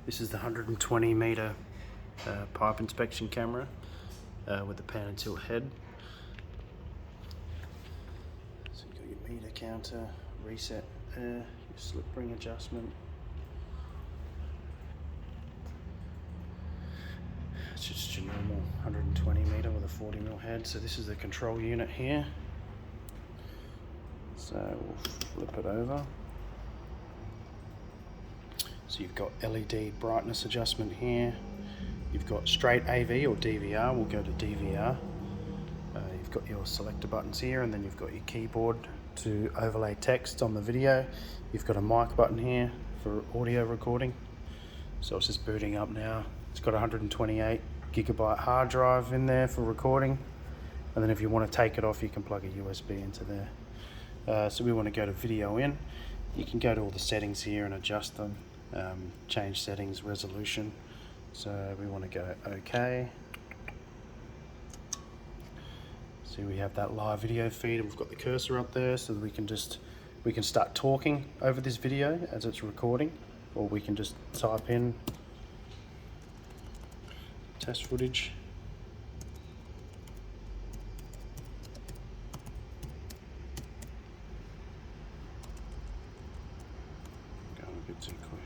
This is the 120 meter pipe inspection camera with the pan and tilt head. So you've got your meter counter, reset there, your slip ring adjustment. It's just your normal 120 meter with a 40 mil head. So this is the control unit here. So we'll flip it over. So you've got LED brightness adjustment here. You've got straight AV or DVR. We'll go to DVR. You've got your selector buttons here, and then you've got your keyboard to overlay text on the video. You've got a mic button here for audio recording. So it's just booting up now. It's got a 128 gigabyte hard drive in there for recording. And then if you want to take it off, you can plug a USB into there. So we want to go to video in. You can go to all the settings here and adjust them. Change settings, resolution. So we want to go OK. See, we have that live video feed, and we've got the cursor up there so that we can start talking over this video as it's recording, or we can just type in test footage. Going a bit too quick.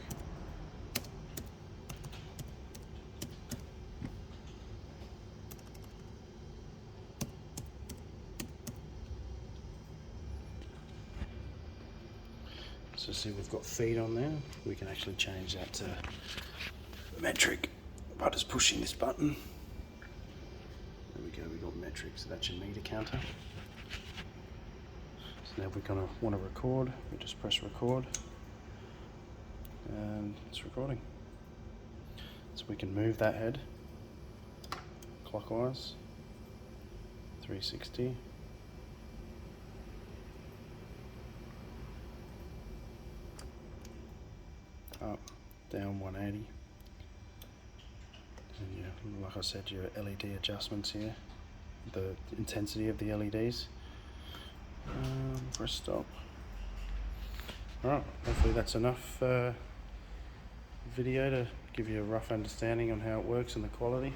So see, we've got feed on there. We can actually change that to metric by just pushing this button. There we go, we've got metric, so that's your meter counter. So now if we're gonna want to record, we just press record, and it's recording. So we can move that head clockwise, 360. Up, down 180. And yeah, like I said, your LED adjustments here, the intensity of the LEDs. Press stop. Alright, hopefully that's enough video to give you a rough understanding on how it works and the quality.